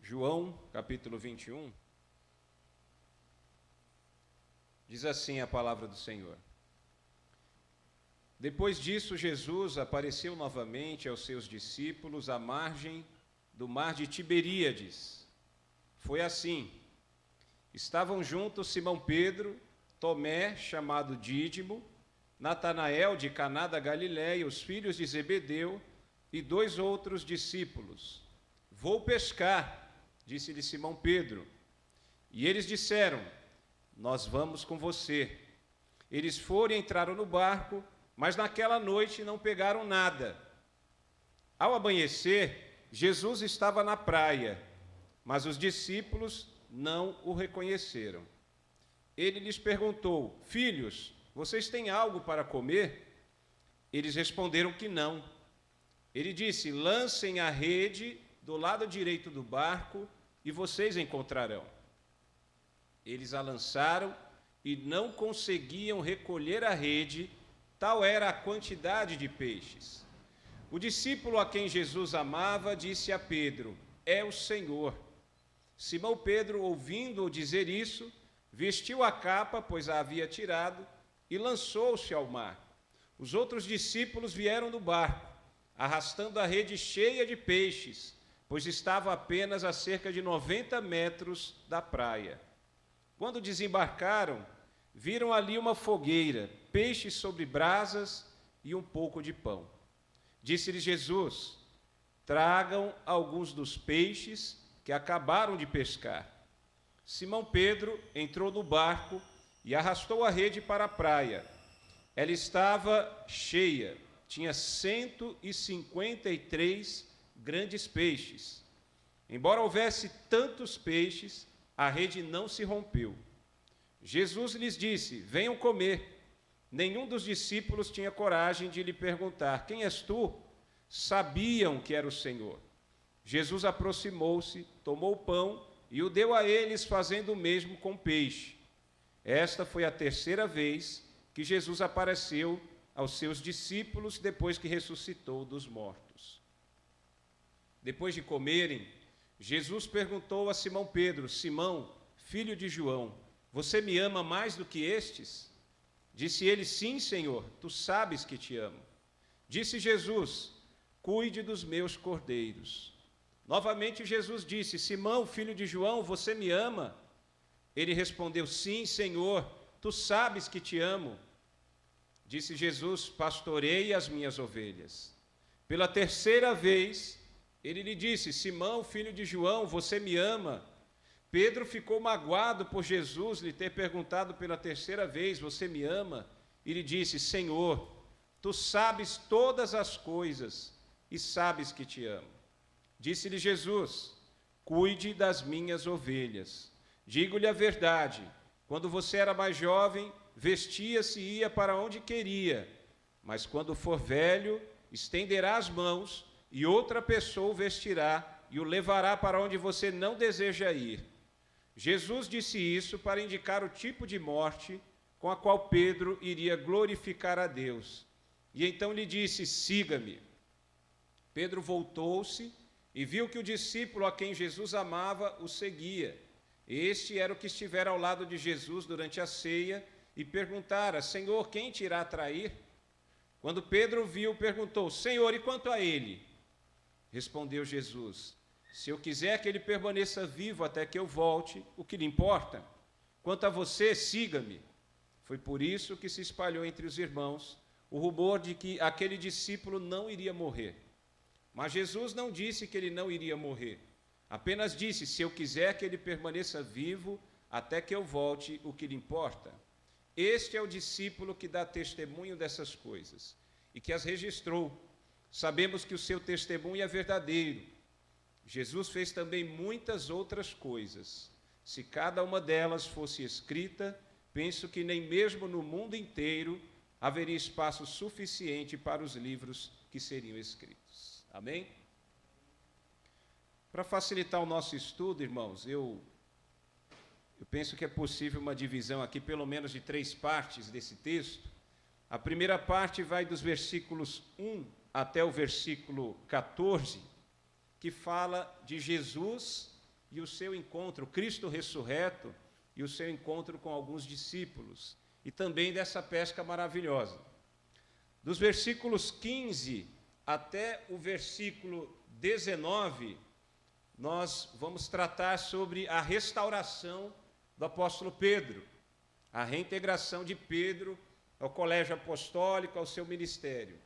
João, capítulo 21, diz assim a palavra do Senhor. Depois disso, Jesus apareceu novamente aos seus discípulos à margem do mar de Tiberíades. Foi assim: estavam juntos Simão Pedro, Tomé, chamado Dídimo, Natanael de Caná da Galiléia, os filhos de Zebedeu e 2 outros discípulos. Vou pescar, disse-lhe Simão Pedro. E eles disseram: nós vamos com você. Eles foram e entraram no barco, mas naquela noite não pegaram nada. Ao amanhecer, Jesus estava na praia, mas os discípulos não o reconheceram. Ele lhes perguntou: filhos, vocês têm algo para comer? Eles responderam que não. Ele disse: lancem a rede do lado direito do barco e vocês encontrarão. Eles a lançaram e não conseguiam recolher a rede, tal era a quantidade de peixes. O discípulo a quem Jesus amava disse a Pedro: é o Senhor. Simão Pedro, ouvindo-o dizer isso, vestiu a capa, pois a havia tirado, e lançou-se ao mar. Os outros discípulos vieram do barco, arrastando a rede cheia de peixes, pois estava apenas a cerca de 90 metros da praia. Quando desembarcaram, viram ali uma fogueira, peixes sobre brasas e um pouco de pão. Disse-lhes Jesus: tragam alguns dos peixes que acabaram de pescar. Simão Pedro entrou no barco e arrastou a rede para a praia. Ela estava cheia, tinha 153 grandes peixes. Embora houvesse tantos peixes, a rede não se rompeu. Jesus lhes disse: venham comer. Nenhum dos discípulos tinha coragem de lhe perguntar: quem és tu? Sabiam que era o Senhor. Jesus aproximou-se, tomou o pão e o deu a eles, fazendo o mesmo com o peixe. Esta foi a 3ª vez que Jesus apareceu aos seus discípulos depois que ressuscitou dos mortos. Depois de comerem, Jesus perguntou a Simão Pedro: Simão, filho de João, você me ama mais do que estes? Disse ele: sim, Senhor, tu sabes que te amo. Disse Jesus: cuide dos meus cordeiros. Novamente Jesus disse: Simão, filho de João, você me ama? Ele respondeu: sim, Senhor, tu sabes que te amo. Disse Jesus: pastorei as minhas ovelhas. Pela 3ª vez, ele lhe disse: Simão, filho de João, você me ama? Pedro ficou magoado por Jesus lhe ter perguntado pela 3ª vez: você me ama? E lhe disse: Senhor, tu sabes todas as coisas e sabes que te amo. Disse-lhe Jesus: cuide das minhas ovelhas. Digo-lhe a verdade, quando você era mais jovem, vestia-se e ia para onde queria, mas quando for velho, estenderá as mãos e outra pessoa o vestirá e o levará para onde você não deseja ir. Jesus disse isso para indicar o tipo de morte com a qual Pedro iria glorificar a Deus. E então lhe disse: siga-me. Pedro voltou-se e viu que o discípulo a quem Jesus amava o seguia. Este era o que estivera ao lado de Jesus durante a ceia e perguntara: Senhor, quem te irá trair? Quando Pedro viu, perguntou: Senhor, e quanto a ele? Respondeu Jesus: se eu quiser que ele permaneça vivo até que eu volte, o que lhe importa? Quanto a você, siga-me. Foi por isso que se espalhou entre os irmãos o rumor de que aquele discípulo não iria morrer. Mas Jesus não disse que ele não iria morrer. Apenas disse: se eu quiser que ele permaneça vivo até que eu volte, o que lhe importa? Este é o discípulo que dá testemunho dessas coisas e que as registrou. Sabemos que o seu testemunho é verdadeiro. Jesus fez também muitas outras coisas. Se cada uma delas fosse escrita, penso que nem mesmo no mundo inteiro haveria espaço suficiente para os livros que seriam escritos. Amém? Para facilitar o nosso estudo, irmãos, eu penso que é possível uma divisão aqui, pelo menos de 3 partes desse texto. A primeira parte vai dos versículos 1 até o versículo 14, que fala de Jesus e o seu encontro, Cristo ressurreto, e o seu encontro com alguns discípulos, e também dessa pesca maravilhosa. Dos versículos 15 até o versículo 19, nós vamos tratar sobre a restauração do apóstolo Pedro, a reintegração de Pedro ao colégio apostólico, ao seu ministério.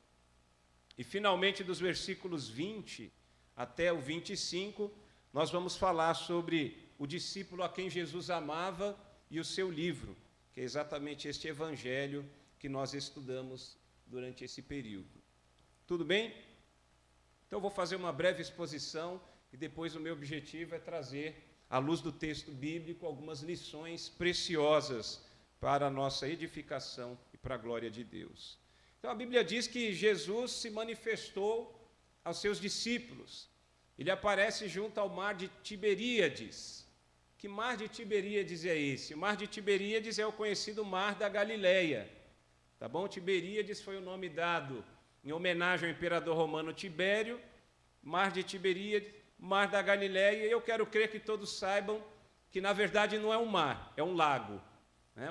E, finalmente, dos versículos 20 até o 25, nós vamos falar sobre o discípulo a quem Jesus amava e o seu livro, que é exatamente este evangelho que nós estudamos durante esse período. Tudo bem? Então, eu vou fazer uma breve exposição e depois o meu objetivo é trazer, à luz do texto bíblico, algumas lições preciosas para a nossa edificação e para a glória de Deus. Então, a Bíblia diz que Jesus se manifestou aos seus discípulos. Ele aparece junto ao mar de Tiberíades. Que mar de Tiberíades é esse? O mar de Tiberíades é o conhecido mar da Galileia. Tá bom? Tiberíades foi o nome dado em homenagem ao imperador romano Tibério. Mar de Tiberíades, mar da Galileia. E eu quero crer que todos saibam que, na verdade, não é um mar, é um lago.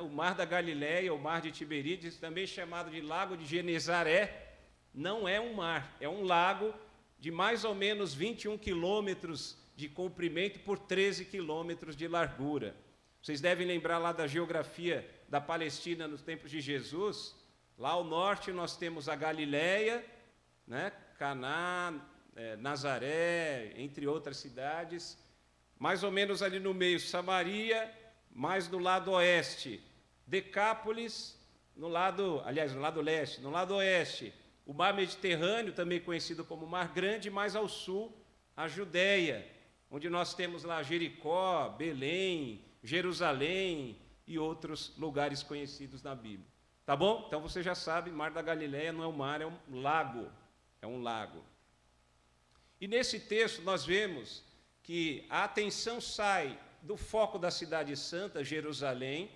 O mar da Galileia, o mar de Tiberíades, também chamado de lago de Genezaré, não é um mar, é um lago de mais ou menos 21 quilômetros de comprimento por 13 quilômetros de largura. Vocês devem lembrar lá da geografia da Palestina nos tempos de Jesus. Lá ao norte nós temos a Galileia, Caná, Nazaré, entre outras cidades. Mais ou menos ali no meio, Samaria, mais do lado oeste, Decápolis, no lado leste, no lado oeste, o mar Mediterrâneo, também conhecido como Mar Grande, mais ao sul, a Judéia, onde nós temos lá Jericó, Belém, Jerusalém e outros lugares conhecidos na Bíblia. Tá bom? Então você já sabe, Mar da Galileia não é um mar, é um lago. É um lago. E nesse texto nós vemos que a atenção sai do foco da cidade santa, Jerusalém.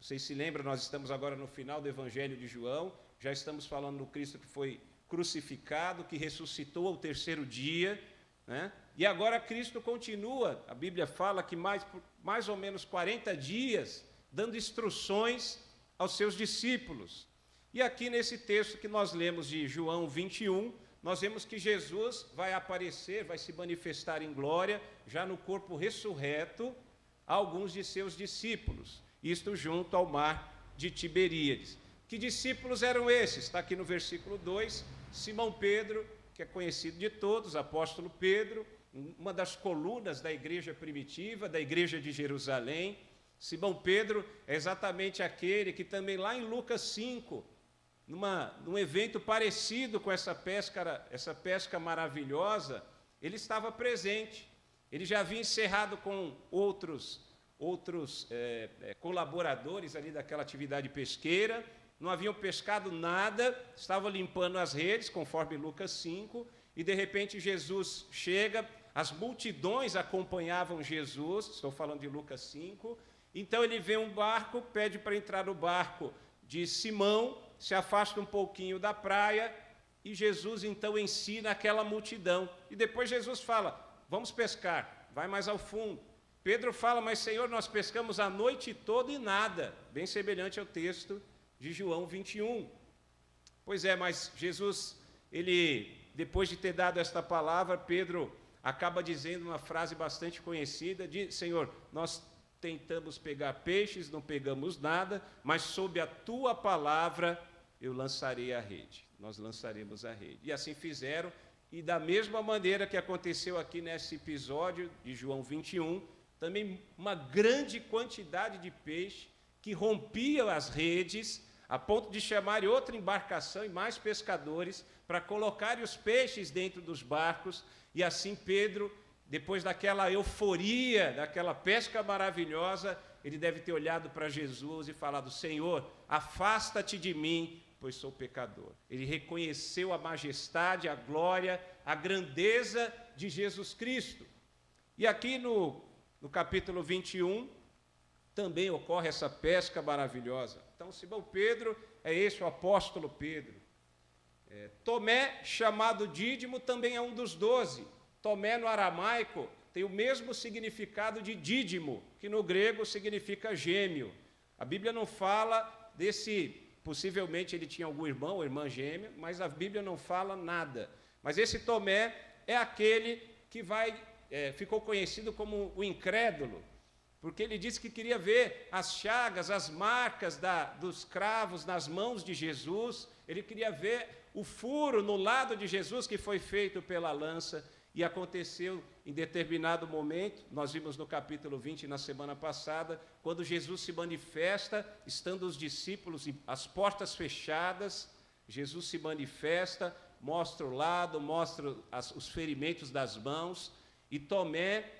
Vocês se lembram, nós estamos agora no final do Evangelho de João, já estamos falando do Cristo que foi crucificado, que ressuscitou ao terceiro dia, E agora Cristo continua, a Bíblia fala que mais ou menos 40 dias, dando instruções aos seus discípulos. E aqui nesse texto que nós lemos de João 21, nós vemos que Jesus vai aparecer, vai se manifestar em glória, já no corpo ressurreto, a alguns de seus discípulos, isto junto ao mar de Tiberíades. Que discípulos eram esses? Está aqui no versículo 2, Simão Pedro, que é conhecido de todos, apóstolo Pedro, uma das colunas da igreja primitiva, da igreja de Jerusalém. Simão Pedro é exatamente aquele que também lá em Lucas 5, num evento parecido com essa pesca maravilhosa, ele estava presente. Ele já havia encerrado com outros colaboradores ali daquela atividade pesqueira, não haviam pescado nada, estavam limpando as redes, conforme Lucas 5, e de repente Jesus chega, as multidões acompanhavam Jesus, estou falando de Lucas 5, então ele vê um barco, pede para entrar no barco de Simão, se afasta um pouquinho da praia, e Jesus então ensina aquela multidão. E depois Jesus fala, vamos pescar, vai mais ao fundo. Pedro fala, mas Senhor, nós pescamos a noite toda e nada, bem semelhante ao texto de João 21. Pois é, mas Jesus, depois de ter dado esta palavra, Pedro acaba dizendo uma frase bastante conhecida, Senhor, nós tentamos pegar peixes, não pegamos nada, mas sob a tua palavra eu lançarei a rede, nós lançaremos a rede. E assim fizeram, e da mesma maneira que aconteceu aqui nesse episódio de João 21, também uma grande quantidade de peixe que rompia as redes, a ponto de chamarem outra embarcação e mais pescadores para colocarem os peixes dentro dos barcos, e assim Pedro, depois daquela euforia, daquela pesca maravilhosa, ele deve ter olhado para Jesus e falado, Senhor, afasta-te de mim, pois sou pecador. Ele reconheceu a majestade, a glória, a grandeza de Jesus Cristo. E aqui no capítulo 21, também ocorre essa pesca maravilhosa. Então, Simão Pedro é esse, o apóstolo Pedro. Tomé, chamado Dídimo, também é um dos 12. Tomé, no aramaico, tem o mesmo significado de dídimo, que no grego significa gêmeo. A Bíblia não fala desse, possivelmente ele tinha algum irmão ou irmã gêmea, mas a Bíblia não fala nada. Mas esse Tomé é aquele que ficou conhecido como o incrédulo, porque ele disse que queria ver as chagas, as marcas dos cravos nas mãos de Jesus, ele queria ver o furo no lado de Jesus que foi feito pela lança, e aconteceu em determinado momento, nós vimos no capítulo 20, na semana passada, quando Jesus se manifesta, estando os discípulos e as portas fechadas, Jesus se manifesta, mostra o lado, mostra os ferimentos das mãos, e Tomé,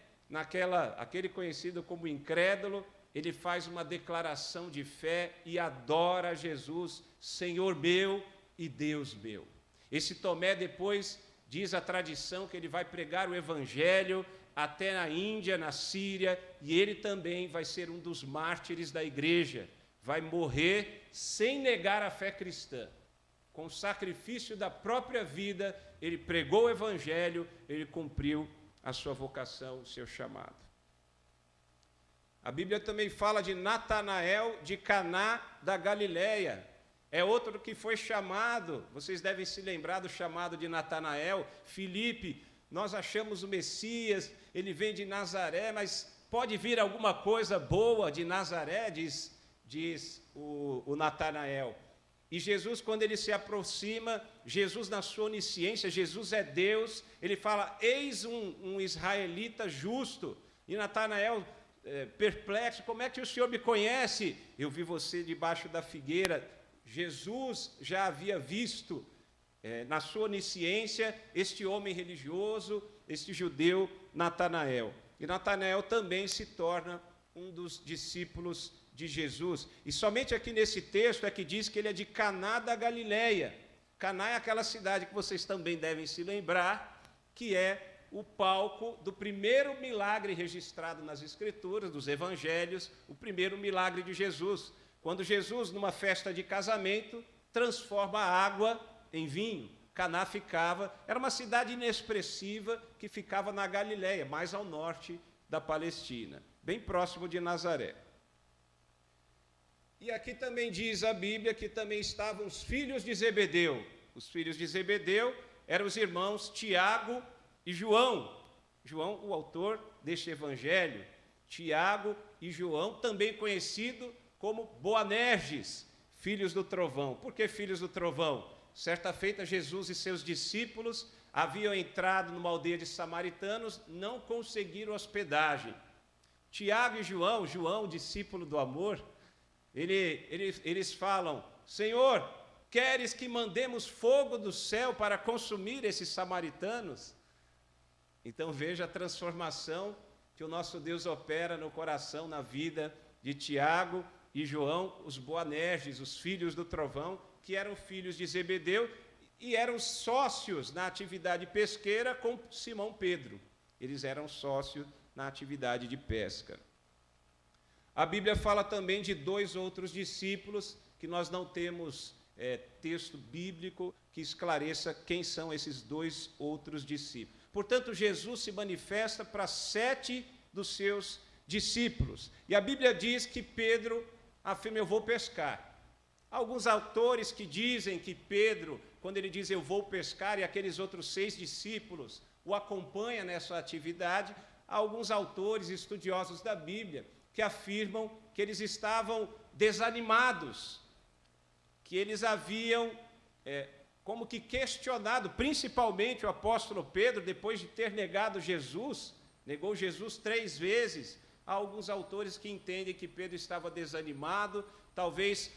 aquele conhecido como incrédulo, ele faz uma declaração de fé e adora Jesus, Senhor meu e Deus meu. Esse Tomé depois, diz a tradição, que ele vai pregar o Evangelho até na Índia, na Síria, e ele também vai ser um dos mártires da igreja, vai morrer sem negar a fé cristã. Com o sacrifício da própria vida, ele pregou o Evangelho, ele cumpriu a sua vocação, o seu chamado. A Bíblia também fala de Natanael de Caná da Galileia. É outro que foi chamado, vocês devem se lembrar do chamado de Natanael. Filipe, nós achamos o Messias, ele vem de Nazaré, mas pode vir alguma coisa boa de Nazaré, diz o Natanael. E Jesus, quando ele se aproxima, Jesus na sua onisciência, Jesus é Deus, ele fala, eis um israelita justo. E Natanael, perplexo, como é que o Senhor me conhece? Eu vi você debaixo da figueira. Jesus já havia visto, na sua onisciência, este homem religioso, este judeu, Natanael. E Natanael também se torna um dos discípulos de Jesus. E somente aqui nesse texto é que diz que ele é de Caná da Galileia. Caná é aquela cidade que vocês também devem se lembrar, que é o palco do primeiro milagre registrado nas Escrituras, dos Evangelhos, o primeiro milagre de Jesus. Quando Jesus, numa festa de casamento, transforma a água em vinho. Caná era uma cidade inexpressiva que ficava na Galileia, mais ao norte da Palestina, bem próximo de Nazaré. E aqui também diz a Bíblia que também estavam os filhos de Zebedeu. Os filhos de Zebedeu eram os irmãos Tiago e João. João, o autor deste evangelho. Tiago e João, também conhecido como Boanerges, filhos do trovão. Por que filhos do trovão? Certa feita, Jesus e seus discípulos haviam entrado numa aldeia de samaritanos, não conseguiram hospedagem. Tiago e João, discípulo do amor, eles falam, Senhor, queres que mandemos fogo do céu para consumir esses samaritanos? Então veja a transformação que o nosso Deus opera no coração, na vida de Tiago e João, os Boanerges, os filhos do trovão, que eram filhos de Zebedeu e eram sócios na atividade pesqueira com Simão Pedro. Eles eram sócios na atividade de pesca. A Bíblia fala também de dois outros discípulos, que nós não temos texto bíblico que esclareça quem são esses dois outros discípulos. Portanto, Jesus se manifesta para 7 dos seus discípulos. E a Bíblia diz que Pedro afirma, eu vou pescar. Alguns autores que dizem que Pedro, quando ele diz eu vou pescar, e aqueles outros 6 discípulos o acompanham nessa atividade, há alguns autores estudiosos da Bíblia que afirmam que eles estavam desanimados, que eles haviam como que questionado, principalmente o apóstolo Pedro, depois de ter negado Jesus, negou Jesus 3 vezes. Há alguns autores que entendem que Pedro estava desanimado, talvez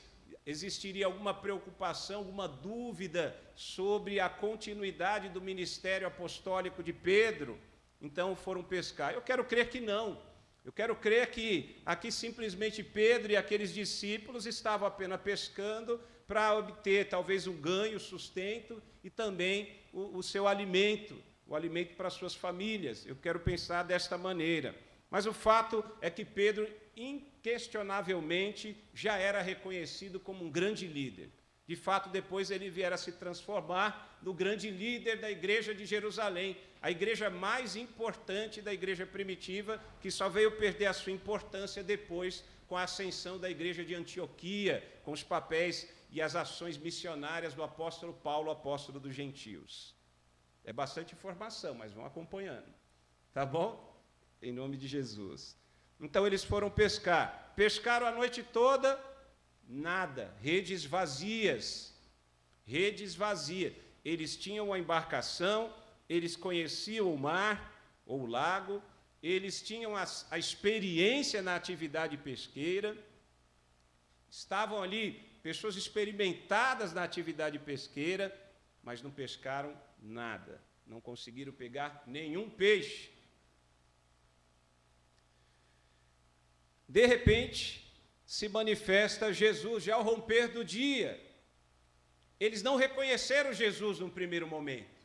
existiria alguma preocupação, alguma dúvida sobre a continuidade do ministério apostólico de Pedro, então foram pescar. Eu quero crer que não. Eu quero crer que aqui simplesmente Pedro e aqueles discípulos estavam apenas pescando para obter talvez um ganho, sustento e também o seu alimento, o alimento para suas famílias. Eu quero pensar desta maneira. Mas o fato é que Pedro, inquestionavelmente, já era reconhecido como um grande líder. De fato, depois ele viera a se transformar no grande líder da igreja de Jerusalém, a igreja mais importante da igreja primitiva, que só veio perder a sua importância depois com a ascensão da igreja de Antioquia, com os papéis e as ações missionárias do apóstolo Paulo, apóstolo dos gentios. É bastante informação, mas vão acompanhando. Tá bom? Em nome de Jesus. Então eles foram pescar. Pescaram a noite toda, nada. Redes vazias. Redes vazias. Eles tinham a embarcação, eles conheciam o mar, ou o lago, eles tinham a experiência na atividade pesqueira, estavam ali pessoas experimentadas na atividade pesqueira, mas não pescaram nada, não conseguiram pegar nenhum peixe. De repente, se manifesta Jesus, já ao romper do dia. Eles não reconheceram Jesus no primeiro momento.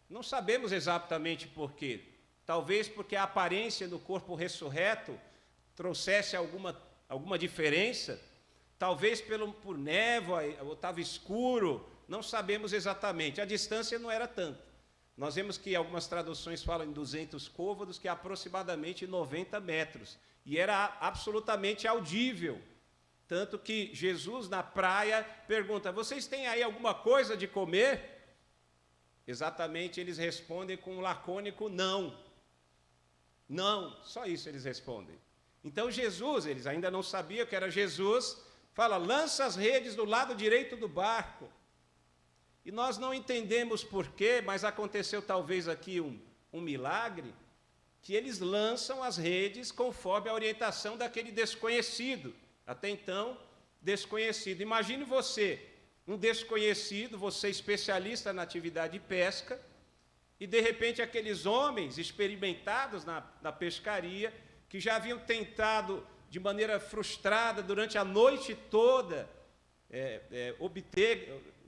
Não sabemos exatamente por quê. Talvez porque a aparência do corpo ressurreto trouxesse alguma diferença. Talvez por névoa, ou estava escuro. Não sabemos exatamente. A distância não era tanta. Nós vemos que algumas traduções falam em 200 côvados, que é aproximadamente 90 metros. E era absolutamente audível. Tanto que Jesus, na praia, pergunta: vocês têm aí alguma coisa de comer? Exatamente, eles respondem com um lacônico não. Não, só isso eles respondem. Então Jesus, eles ainda não sabiam que era Jesus, fala: lança as redes do lado direito do barco. E nós não entendemos porquê, mas aconteceu talvez aqui um milagre, que eles lançam as redes conforme a orientação daquele desconhecido, até então desconhecido. Imagine você, um desconhecido, você especialista na atividade de pesca, e de repente aqueles homens experimentados na pescaria, que já haviam tentado de maneira frustrada durante a noite toda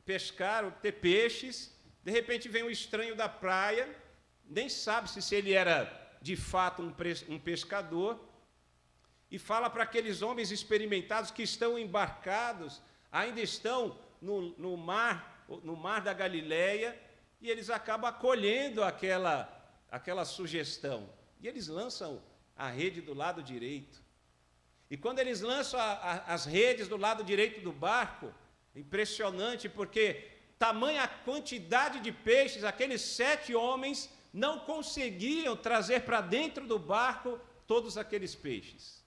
pescar, obter peixes, de repente vem um estranho da praia, nem sabe se ele era de fato um pescador, e fala para aqueles homens experimentados que estão embarcados, ainda estão no mar da Galileia, e eles acabam acolhendo aquela sugestão. E eles lançam a rede do lado direito. E quando eles lançam as redes do lado direito do barco, impressionante, porque tamanha quantidade de peixes, aqueles 7 homens não conseguiam trazer para dentro do barco todos aqueles peixes.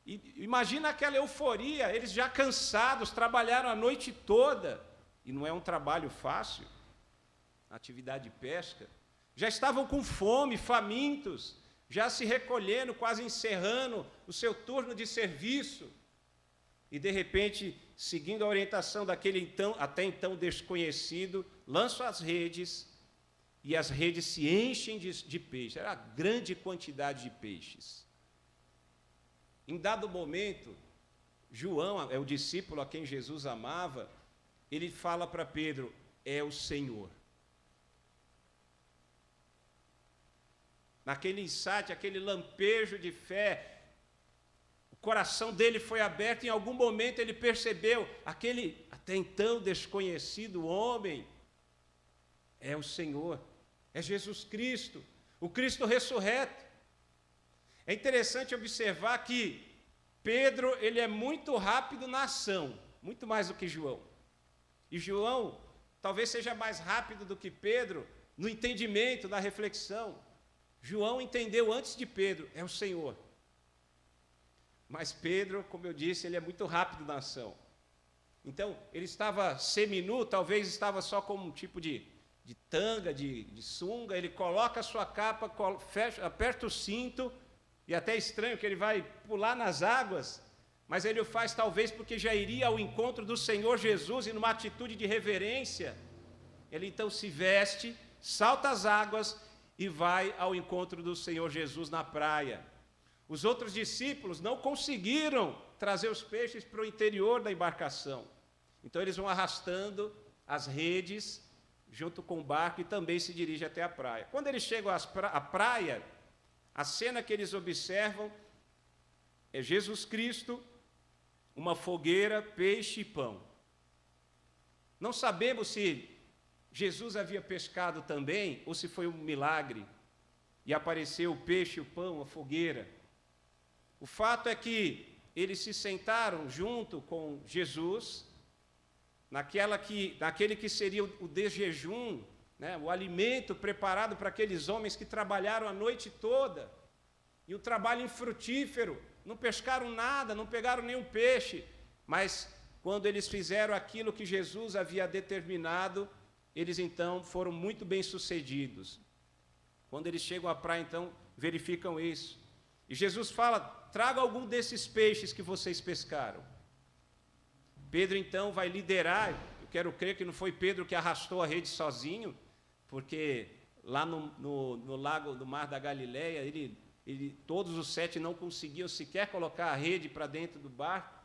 E imagina aquela euforia, eles já cansados, trabalharam a noite toda, e não é um trabalho fácil, atividade de pesca, já estavam com fome, famintos, já se recolhendo, quase encerrando o seu turno de serviço, e de repente, seguindo a orientação daquele até então desconhecido, lançam as redes, e as redes se enchem de peixes, era uma grande quantidade de peixes. Em dado momento, João, é o discípulo a quem Jesus amava, ele fala para Pedro: é o Senhor. Naquele insight, aquele lampejo de fé, o coração dele foi aberto, e em algum momento ele percebeu, aquele até então desconhecido homem, é o Senhor, é Jesus Cristo, o Cristo ressurreto. É interessante observar que Pedro, ele é muito rápido na ação, muito mais do que João. E João talvez seja mais rápido do que Pedro no entendimento, na reflexão. João entendeu antes de Pedro, é o Senhor. Mas Pedro, como eu disse, ele é muito rápido na ação. Então, ele estava seminu, talvez estava só como um tipo de tanga, de sunga, ele coloca a sua capa, aperta o cinto, e até é estranho que ele vai pular nas águas, mas ele o faz talvez porque já iria ao encontro do Senhor Jesus, e numa atitude de reverência, ele então se veste, salta as águas e vai ao encontro do Senhor Jesus na praia. Os outros discípulos não conseguiram trazer os peixes para o interior da embarcação, então eles vão arrastando as redes junto com o barco e também se dirigem até a praia. Quando eles chegam à praia, a cena que eles observam é Jesus Cristo uma fogueira, peixe e pão. Não sabemos se Jesus havia pescado também ou se foi um milagre e apareceu o peixe, o pão, a fogueira. O fato é que eles se sentaram junto com Jesus, naquele que seria o de jejum, né, o alimento preparado para aqueles homens que trabalharam a noite toda, e o trabalho infrutífero, não pescaram nada, não pegaram nenhum peixe, mas quando eles fizeram aquilo que Jesus havia determinado, eles então foram muito bem-sucedidos. Quando eles chegam à praia, então, verificam isso. E Jesus fala: traga algum desses peixes que vocês pescaram. Pedro, então, vai liderar. Eu quero crer que não foi Pedro que arrastou a rede sozinho, porque lá no lago do Mar da Galileia, todos os 7 não conseguiam sequer colocar a rede para dentro do barco.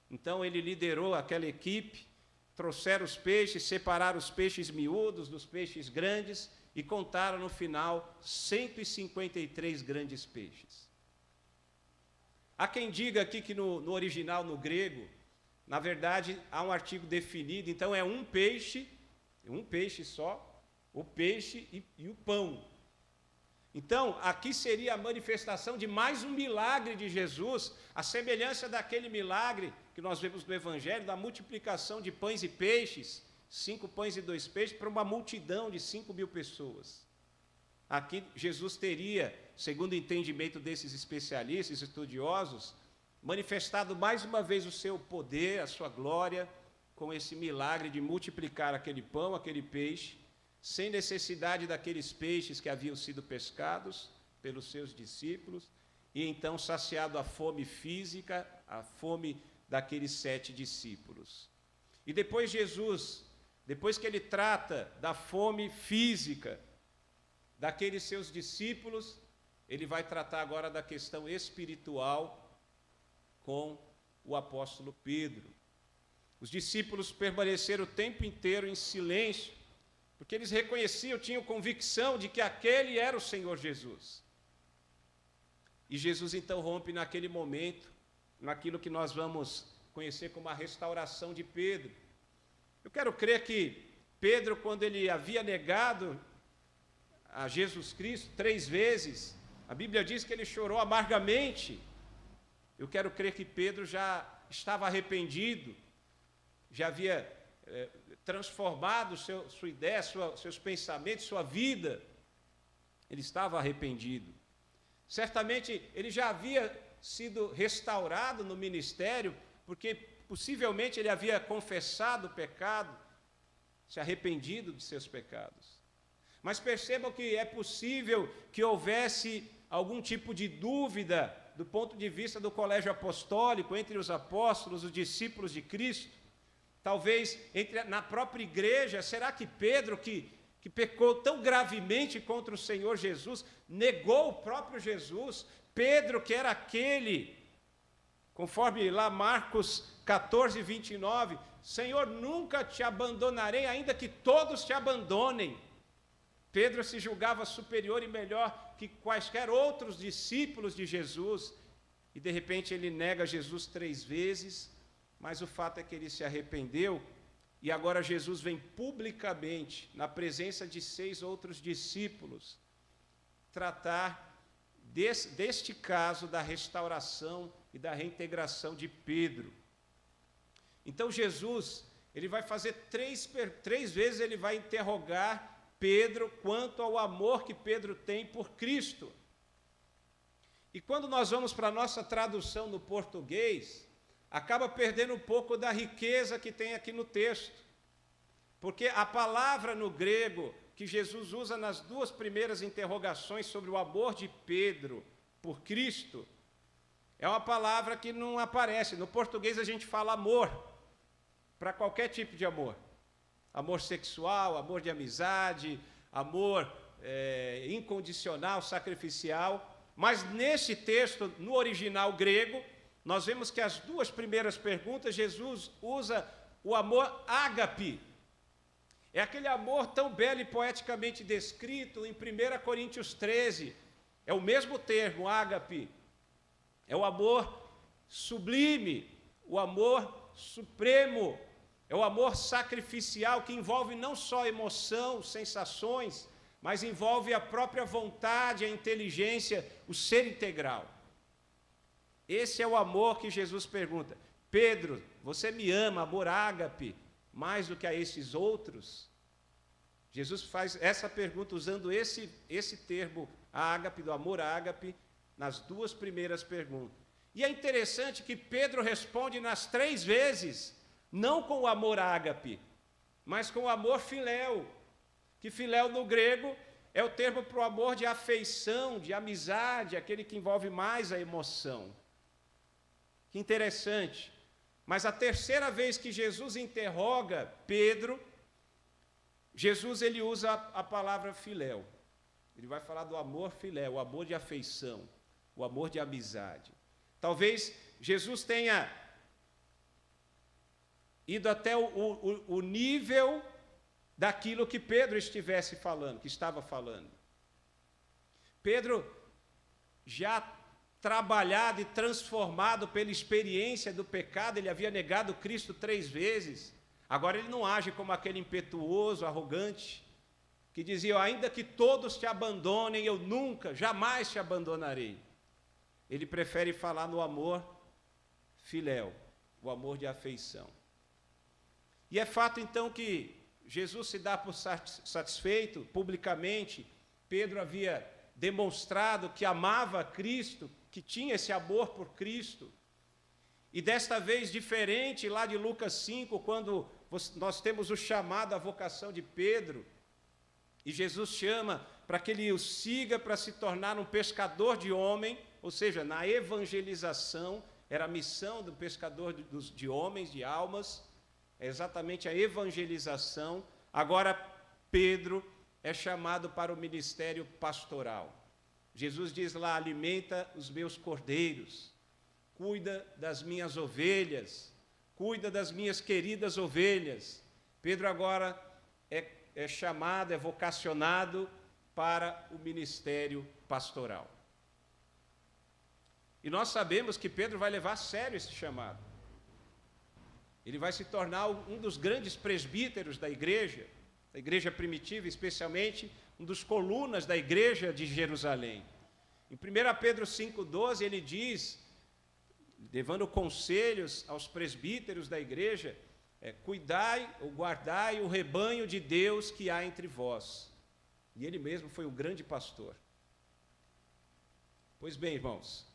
Então, ele liderou aquela equipe, trouxeram os peixes, separaram os peixes miúdos dos peixes grandes e contaram no final 153 grandes peixes. Há quem diga aqui que no original, no grego, na verdade, há um artigo definido, então é um peixe só, o peixe e o pão. Então, aqui seria a manifestação de mais um milagre de Jesus, a semelhança daquele milagre que nós vemos no Evangelho, da multiplicação de pães e peixes, 5 pães e 2 peixes, para uma multidão de 5.000 pessoas. Aqui Jesus teria, segundo o entendimento desses especialistas, estudiosos, manifestado mais uma vez o seu poder, a sua glória, com esse milagre de multiplicar aquele pão, aquele peixe, sem necessidade daqueles peixes que haviam sido pescados pelos seus discípulos, e então saciado a fome física, a fome daqueles 7 discípulos. E depois Jesus, depois que ele trata da fome física daqueles seus discípulos, ele vai tratar agora da questão espiritual com o apóstolo Pedro. Os discípulos permaneceram o tempo inteiro em silêncio, porque eles reconheciam, tinham convicção de que aquele era o Senhor Jesus. E Jesus então rompe naquele momento, naquilo que nós vamos conhecer como a restauração de Pedro. Eu quero crer que Pedro, quando ele havia negado a Jesus Cristo 3 vezes, a Bíblia diz que ele chorou amargamente. Eu quero crer que Pedro já estava arrependido, já havia transformado sua ideia, seus pensamentos, sua vida. Ele estava arrependido. Certamente ele já havia sido restaurado no ministério, porque possivelmente ele havia confessado o pecado, se arrependido de seus pecados. Mas percebam que é possível que houvesse algum tipo de dúvida do ponto de vista do colégio apostólico, entre os apóstolos, os discípulos de Cristo. Talvez na própria igreja, será que Pedro, que pecou tão gravemente contra o Senhor Jesus, negou o próprio Jesus? Pedro, que era aquele, conforme lá Marcos 14, 29, Senhor, nunca te abandonarei, ainda que todos te abandonem. Pedro se julgava superior e melhor que quaisquer outros discípulos de Jesus, e de repente ele nega Jesus 3 vezes, mas o fato é que ele se arrependeu, e agora Jesus vem publicamente, na presença de 6 outros discípulos, tratar deste caso da restauração e da reintegração de Pedro. Então Jesus, ele vai fazer 3 vezes, ele vai interrogar Pedro quanto ao amor que Pedro tem por Cristo. E quando nós vamos para a nossa tradução no português, acaba perdendo um pouco da riqueza que tem aqui no texto. Porque a palavra no grego que Jesus usa nas 2 primeiras interrogações sobre o amor de Pedro por Cristo, é uma palavra que não aparece. No português a gente fala amor, para qualquer tipo de amor. Amor sexual, amor de amizade, amor incondicional, sacrificial. Mas nesse texto, no original grego, nós vemos que as 2 primeiras perguntas, Jesus usa o amor ágape. É aquele amor tão belo e poeticamente descrito em 1 Coríntios 13. É o mesmo termo, ágape. É o amor sublime, o amor supremo, é o amor sacrificial que envolve não só emoção, sensações, mas envolve a própria vontade, a inteligência, o ser integral. Esse é o amor que Jesus pergunta. Pedro, você me ama, amor ágape, mais do que a esses outros? Jesus faz essa pergunta usando esse termo ágape, do amor ágape, nas duas primeiras perguntas. E é interessante que Pedro responde nas 3 vezes, não com o amor ágape, mas com o amor filéu, que filéu no grego é o termo para o amor de afeição, de amizade, aquele que envolve mais a emoção. Que interessante. Mas a terceira vez que Jesus interroga Pedro, Jesus ele usa a palavra filéu. Ele vai falar do amor filéu, o amor de afeição, o amor de amizade. Talvez Jesus tenha ido até o nível daquilo que Pedro estivesse falando, que estava falando. Pedro, já trabalhado e transformado pela experiência do pecado, ele havia negado Cristo 3 vezes, agora ele não age como aquele impetuoso, arrogante, que dizia, ainda que todos te abandonem, eu nunca, jamais te abandonarei. Ele prefere falar no amor filéu, o amor de afeição. E é fato então que Jesus se dá por satisfeito publicamente. Pedro havia demonstrado que amava a Cristo, que tinha esse amor por Cristo. E desta vez, diferente lá de Lucas 5, quando nós temos o chamado à vocação de Pedro, e Jesus chama para que ele o siga para se tornar um pescador de homem, ou seja, na evangelização, era a missão do pescador de homens, de almas, é exatamente a evangelização. Agora Pedro é chamado para o ministério pastoral. Jesus diz lá, alimenta os meus cordeiros, cuida das minhas ovelhas, cuida das minhas queridas ovelhas. Pedro agora é chamado, é vocacionado para o ministério pastoral. E nós sabemos que Pedro vai levar a sério esse chamado. Ele vai se tornar um dos grandes presbíteros da igreja primitiva, especialmente um dos colunas da igreja de Jerusalém. Em 1 Pedro 5,12 ele diz, levando conselhos aos presbíteros da igreja, cuidai ou guardai o rebanho de Deus que há entre vós. E ele mesmo foi o grande pastor. Pois bem, irmãos,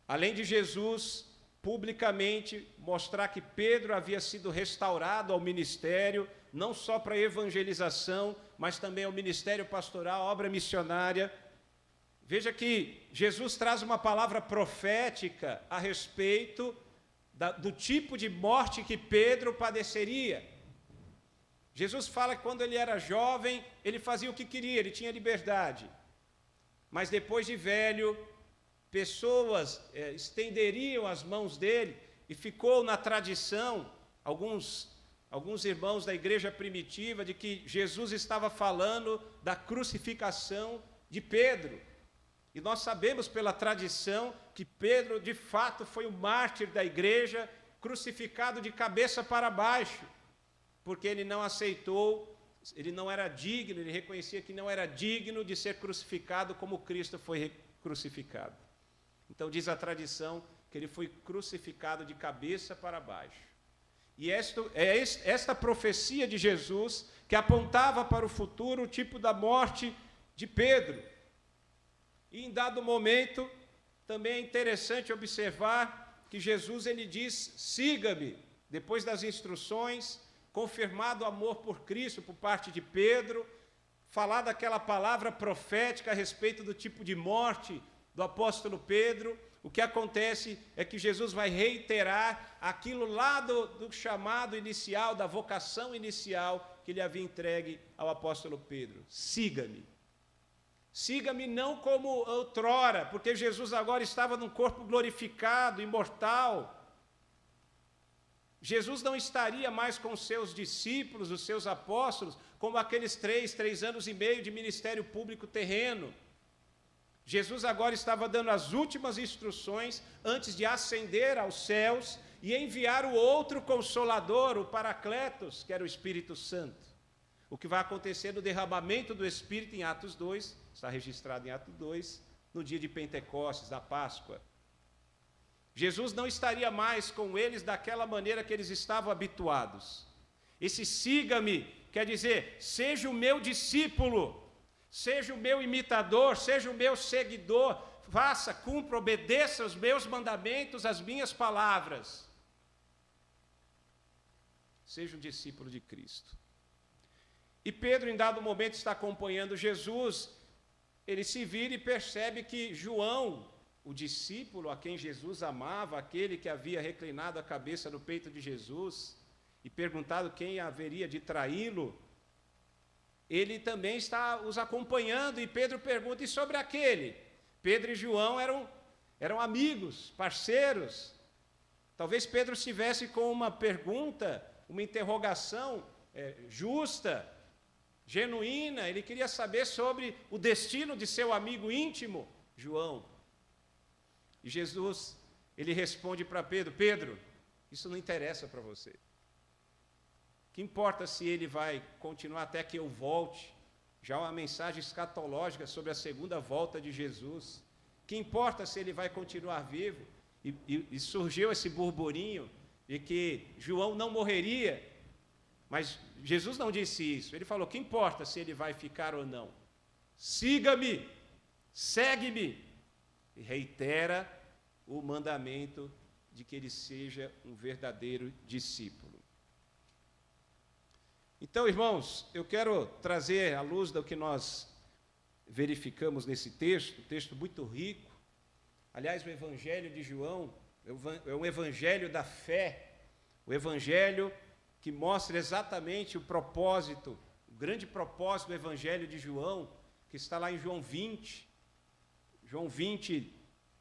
além de Jesus publicamente mostrar que Pedro havia sido restaurado ao ministério, não só para a evangelização, mas também ao ministério pastoral, obra missionária. Veja que Jesus traz uma palavra profética a respeito do tipo de morte que Pedro padeceria. Jesus fala que quando ele era jovem, ele fazia o que queria, ele tinha liberdade. Mas depois de velho, pessoas estenderiam as mãos dele, e ficou na tradição, alguns irmãos da igreja primitiva, de que Jesus estava falando da crucificação de Pedro. E nós sabemos pela tradição que Pedro, de fato, foi o mártir da igreja, crucificado de cabeça para baixo, porque ele não aceitou, ele não era digno, ele reconhecia que não era digno de ser crucificado como Cristo foi crucificado. Então diz a tradição que ele foi crucificado de cabeça para baixo. E esta profecia de Jesus que apontava para o futuro o tipo da morte de Pedro. E em dado momento, também é interessante observar que Jesus ele diz, siga-me, depois das instruções, confirmado o amor por Cristo por parte de Pedro, falar daquela palavra profética a respeito do tipo de morte do apóstolo Pedro. O que acontece é que Jesus vai reiterar aquilo lá do chamado inicial, da vocação inicial que ele havia entregue ao apóstolo Pedro. Siga-me. Siga-me não como outrora, porque Jesus agora estava num corpo glorificado, imortal. Jesus não estaria mais com os seus discípulos, os seus apóstolos, como aqueles 3 anos e meio de ministério público terreno. Jesus agora estava dando as últimas instruções antes de ascender aos céus, e enviar o outro Consolador, o Paracletos, que era o Espírito Santo. O que vai acontecer no derramamento do Espírito em Atos 2, está registrado em Atos 2, no dia de Pentecostes, da Páscoa. Jesus não estaria mais com eles daquela maneira que eles estavam habituados. Esse siga-me quer dizer, seja o meu discípulo, seja o meu imitador, seja o meu seguidor, faça, cumpra, obedeça os meus mandamentos, as minhas palavras. Seja um discípulo de Cristo. E Pedro, em dado momento, está acompanhando Jesus, ele se vira e percebe que João, o discípulo a quem Jesus amava, aquele que havia reclinado a cabeça no peito de Jesus e perguntado quem haveria de traí-lo, ele também está os acompanhando, e Pedro pergunta, e sobre aquele? Pedro e João eram amigos, parceiros. Talvez Pedro estivesse com uma pergunta, uma interrogação justa, genuína, ele queria saber sobre o destino de seu amigo íntimo, João. E Jesus, ele responde para Pedro, Pedro, isso não interessa para você. Que importa se ele vai continuar até que eu volte? Já uma mensagem escatológica sobre a segunda volta de Jesus. Que importa se ele vai continuar vivo? E surgiu esse burburinho de que João não morreria. Mas Jesus não disse isso. Ele falou, que importa se ele vai ficar ou não? Siga-me, segue-me. E reitera o mandamento de que ele seja um verdadeiro discípulo. Então, irmãos, eu quero trazer à luz do que nós verificamos nesse texto muito rico. Aliás, o Evangelho de João é um evangelho da fé, o evangelho que mostra exatamente o propósito, o grande propósito do Evangelho de João, que está lá em João 20,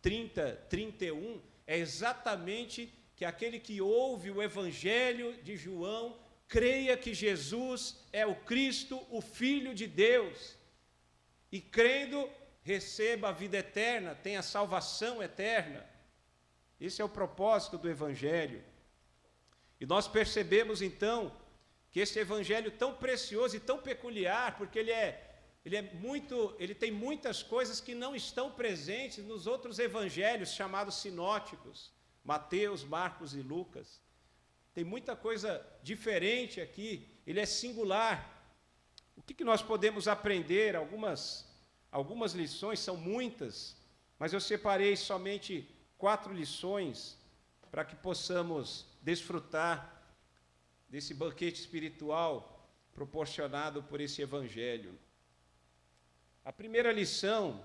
30, 31, é exatamente que aquele que ouve o Evangelho de João creia que Jesus é o Cristo, o Filho de Deus, e crendo, receba a vida eterna, tenha salvação eterna. Esse é o propósito do Evangelho. E nós percebemos, então, que esse Evangelho tão precioso e tão peculiar, porque ele tem muitas coisas que não estão presentes nos outros evangelhos chamados sinóticos, Mateus, Marcos e Lucas. Tem muita coisa diferente aqui, ele é singular. O que nós podemos aprender? Algumas lições, são muitas, mas eu separei somente 4 lições para que possamos desfrutar desse banquete espiritual proporcionado por esse Evangelho. A primeira lição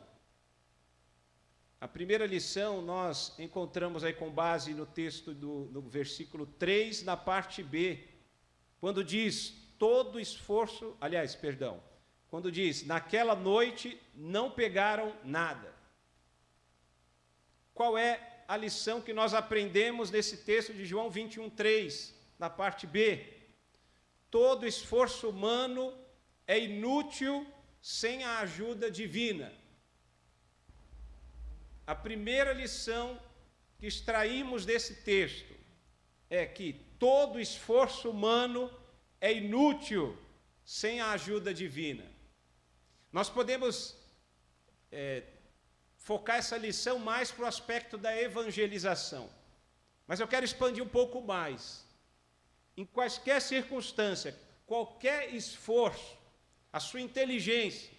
nós encontramos aí com base no texto no versículo 3, na parte B, quando diz, quando diz, naquela noite não pegaram nada. Qual é a lição que nós aprendemos nesse texto de João 21:3, na parte B? Todo esforço humano é inútil sem a ajuda divina. A primeira lição que extraímos desse texto é que todo esforço humano é inútil sem a ajuda divina. Nós podemos focar essa lição mais para o aspecto da evangelização, mas eu quero expandir um pouco mais. Em quaisquer circunstância, qualquer esforço, a sua inteligência,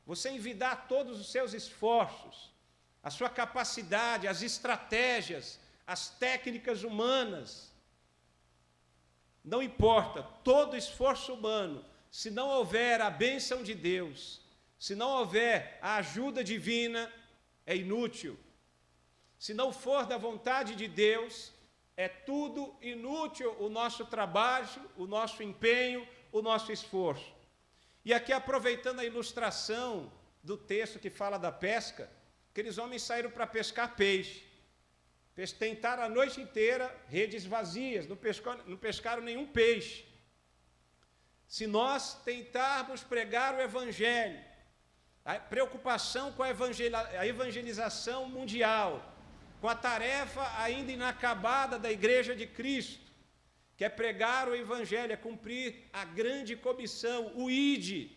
você envidar todos os seus esforços, a sua capacidade, as estratégias, as técnicas humanas, não importa, todo esforço humano, se não houver a bênção de Deus, se não houver a ajuda divina, é inútil. Se não for da vontade de Deus, é tudo inútil o nosso trabalho, o nosso empenho, o nosso esforço. E aqui, aproveitando a ilustração do texto que fala da pesca, aqueles homens saíram para pescar peixe. Tentaram a noite inteira, redes vazias, não pescaram nenhum peixe. Se nós tentarmos pregar o Evangelho, a preocupação com a evangelização mundial, com a tarefa ainda inacabada da Igreja de Cristo, que é pregar o Evangelho, é cumprir a grande comissão, o ide,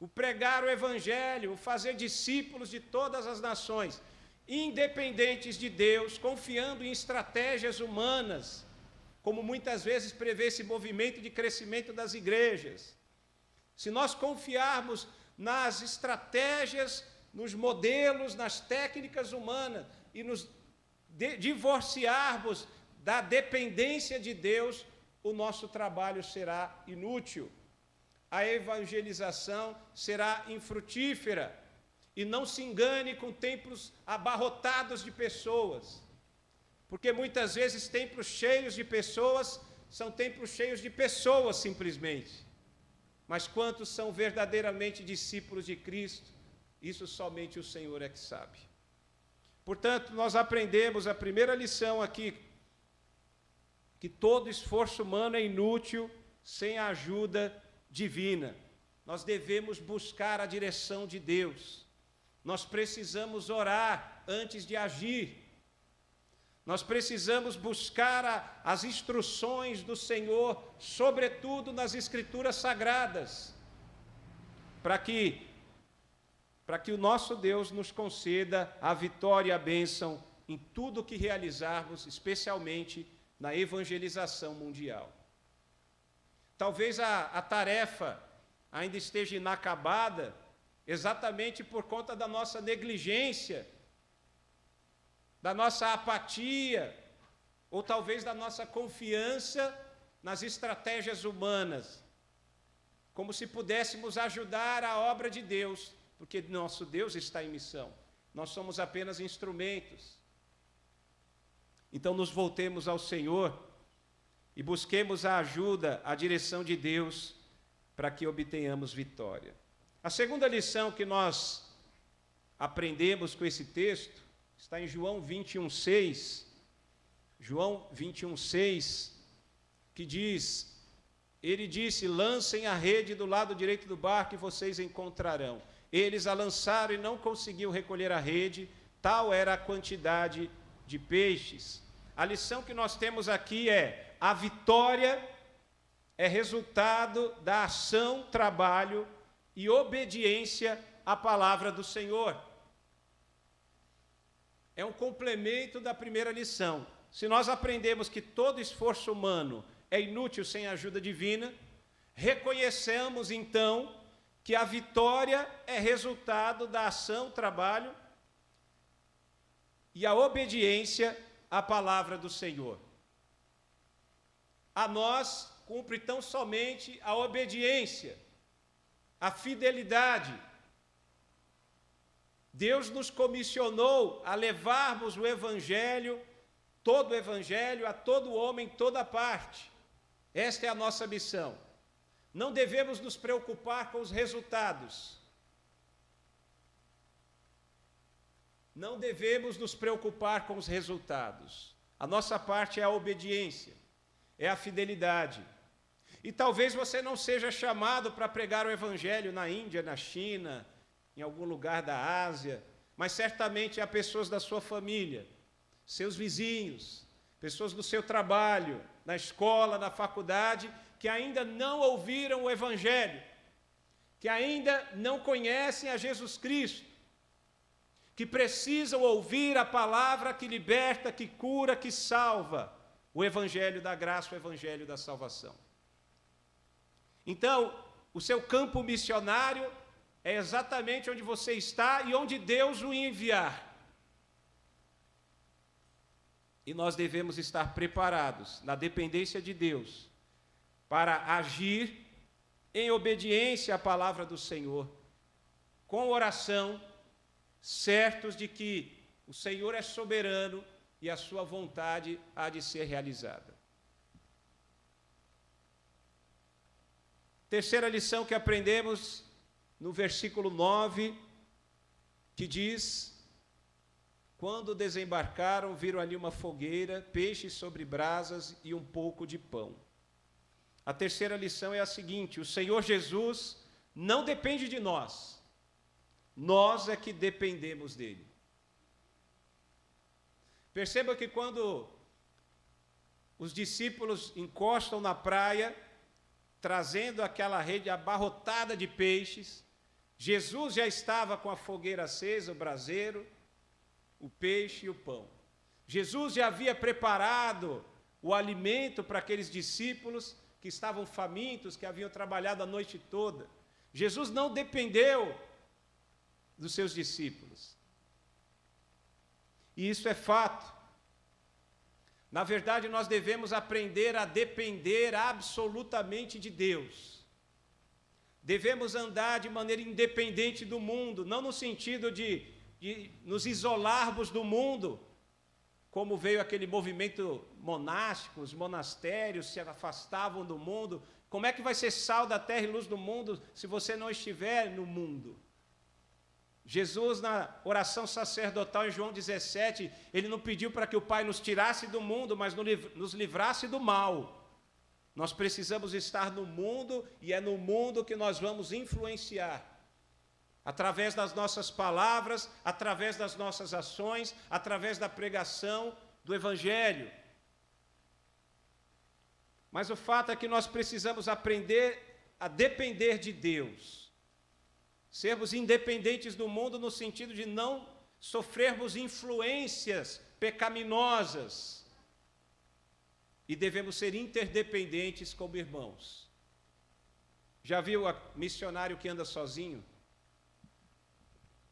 o pregar o Evangelho, o fazer discípulos de todas as nações, independentes de Deus, confiando em estratégias humanas, como muitas vezes prevê esse movimento de crescimento das igrejas. Se nós confiarmos nas estratégias, nos modelos, nas técnicas humanas e nos divorciarmos da dependência de Deus, o nosso trabalho será inútil. A evangelização será infrutífera. E não se engane com templos abarrotados de pessoas, porque muitas vezes templos cheios de pessoas são templos cheios de pessoas simplesmente. Mas quantos são verdadeiramente discípulos de Cristo? Isso somente o Senhor é que sabe. Portanto, nós aprendemos a primeira lição aqui, que todo esforço humano é inútil sem a ajuda divina. Nós devemos buscar a direção de Deus. Nós precisamos orar antes de agir. Nós precisamos buscar as instruções do Senhor, sobretudo nas Escrituras Sagradas, para que o nosso Deus nos conceda a vitória e a bênção em tudo o que realizarmos, especialmente na evangelização mundial. Talvez a tarefa ainda esteja inacabada, exatamente por conta da nossa negligência, da nossa apatia, ou talvez da nossa confiança nas estratégias humanas, como se pudéssemos ajudar a obra de Deus, porque nosso Deus está em missão, nós somos apenas instrumentos. Então nos voltemos ao Senhor e busquemos a ajuda, a direção de Deus, para que obtenhamos vitória. A segunda lição que nós aprendemos com esse texto está em João 21:6. João 21:6, que diz: ele disse, lancem a rede do lado direito do barco e vocês encontrarão. Eles a lançaram e não conseguiam recolher a rede, tal era a quantidade de peixes. A lição que nós temos aqui é: a vitória é resultado da ação, trabalho e obediência à palavra do Senhor. É um complemento da primeira lição. Se nós aprendemos que todo esforço humano é inútil sem a ajuda divina, reconhecemos então que a vitória é resultado da ação, trabalho e a obediência à palavra do Senhor. A nós cumpre tão somente a obediência, a fidelidade. Deus nos comissionou a levarmos o Evangelho, todo o Evangelho, a todo homem, em toda parte. Esta é a nossa missão. Não devemos nos preocupar com os resultados. Não devemos nos preocupar com os resultados. A nossa parte é a obediência, é a fidelidade. E talvez você não seja chamado para pregar o Evangelho na Índia, na China, em algum lugar da Ásia, mas certamente há pessoas da sua família, seus vizinhos, pessoas do seu trabalho, na escola, na faculdade, que ainda não ouviram o Evangelho, que ainda não conhecem a Jesus Cristo, que precisam ouvir a palavra que liberta, que cura, que salva, o Evangelho da graça, o Evangelho da salvação. Então, o seu campo missionário é exatamente onde você está e onde Deus o enviar. E nós devemos estar preparados, na dependência de Deus, para agir em obediência à palavra do Senhor, com oração, certos de que o Senhor é soberano e a sua vontade há de ser realizada. Terceira lição que aprendemos no versículo 9, que diz: quando desembarcaram, viram ali uma fogueira, peixes sobre brasas e um pouco de pão. A terceira lição é a seguinte: o Senhor Jesus não depende de nós, nós é que dependemos dele. Perceba que quando os discípulos encostam na praia, trazendo aquela rede abarrotada de peixes, Jesus já estava com a fogueira acesa, o braseiro, o peixe e o pão. Jesus já havia preparado o alimento para aqueles discípulos que estavam famintos, que haviam trabalhado a noite toda. Jesus não dependeu dos seus discípulos. E isso é fato. Na verdade, nós devemos aprender a depender absolutamente de Deus. Devemos andar de maneira independente do mundo, não no sentido de nos isolarmos do mundo, como veio aquele movimento monástico, os monastérios se afastavam do mundo. Como é que vai ser sal da terra e luz do mundo se você não estiver no mundo? Jesus, na oração sacerdotal em João 17, ele não pediu para que o Pai nos tirasse do mundo, mas nos livrasse do mal. Nós precisamos estar no mundo e é no mundo que nós vamos influenciar. Através das nossas palavras, através das nossas ações, através da pregação do Evangelho. Mas o fato é que nós precisamos aprender a depender de Deus. Sermos independentes do mundo no sentido de não sofrermos influências pecaminosas. E devemos ser interdependentes como irmãos. Já viu o missionário que anda sozinho?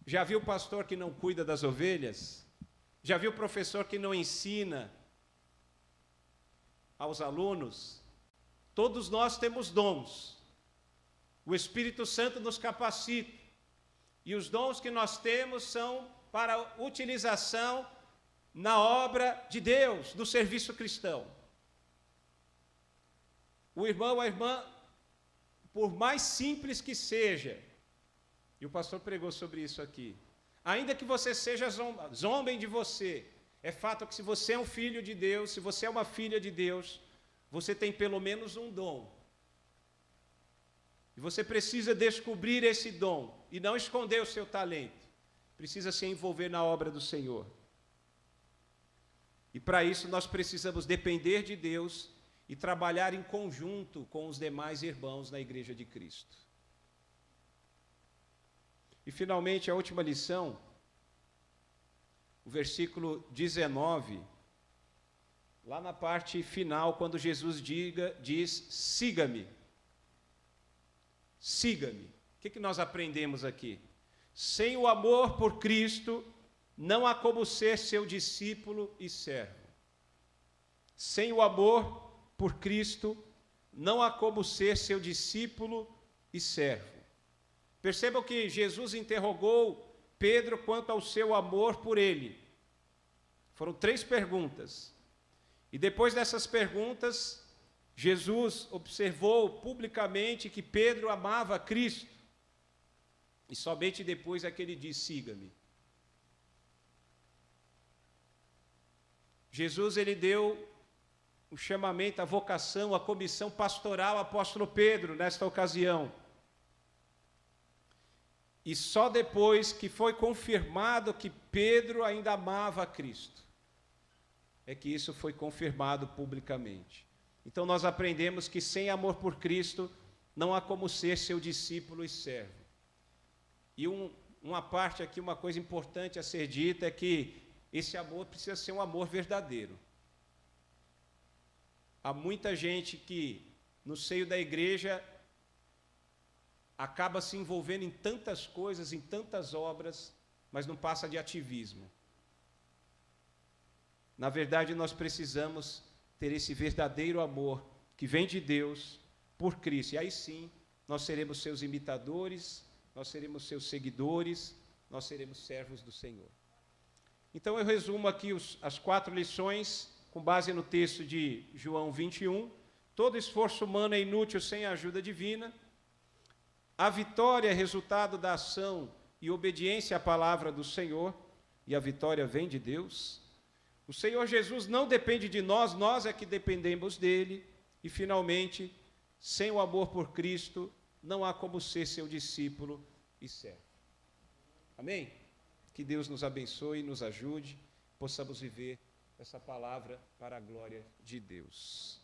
Já viu o pastor que não cuida das ovelhas? Já viu o professor que não ensina aos alunos? Todos nós temos dons. O Espírito Santo nos capacita. E os dons que nós temos são para utilização na obra de Deus, no serviço cristão. O irmão, a irmã, por mais simples que seja, e o pastor pregou sobre isso aqui, ainda que você seja zombem de você, é fato que se você é um filho de Deus, se você é uma filha de Deus, você tem pelo menos um dom. E você precisa descobrir esse dom e não esconder o seu talento. Precisa se envolver na obra do Senhor. E para isso nós precisamos depender de Deus e trabalhar em conjunto com os demais irmãos na Igreja de Cristo. E finalmente a última lição, o versículo 19, lá na parte final, quando Jesus diz, siga-me. Siga-me. O que nós aprendemos aqui? Sem o amor por Cristo, não há como ser seu discípulo e servo. Sem o amor por Cristo, não há como ser seu discípulo e servo. Percebam que Jesus interrogou Pedro quanto ao seu amor por ele. Foram 3 perguntas. E depois dessas perguntas, Jesus observou publicamente que Pedro amava Cristo. E somente depois é que ele diz, siga-me. Jesus, ele deu o chamamento, a vocação, a comissão pastoral ao apóstolo Pedro, nesta ocasião. E só depois que foi confirmado que Pedro ainda amava a Cristo, é que isso foi confirmado publicamente. Então nós aprendemos que sem amor por Cristo, não há como ser seu discípulo e servo. E uma parte aqui, uma coisa importante a ser dita é que esse amor precisa ser um amor verdadeiro. Há muita gente que, no seio da igreja, acaba se envolvendo em tantas coisas, em tantas obras, mas não passa de ativismo. Na verdade, nós precisamos ter esse verdadeiro amor que vem de Deus por Cristo. E aí sim, nós seremos seus imitadores, nós seremos seus seguidores, nós seremos servos do Senhor. Então eu resumo aqui as 4 lições, com base no texto de João 21. Todo esforço humano é inútil sem a ajuda divina. A vitória é resultado da ação e obediência à palavra do Senhor, e a vitória vem de Deus. O Senhor Jesus não depende de nós, nós é que dependemos dele. E, finalmente, sem o amor por Cristo, não há como ser seu discípulo e servo. Amém? Que Deus nos abençoe e nos ajude, possamos viver essa palavra para a glória de Deus.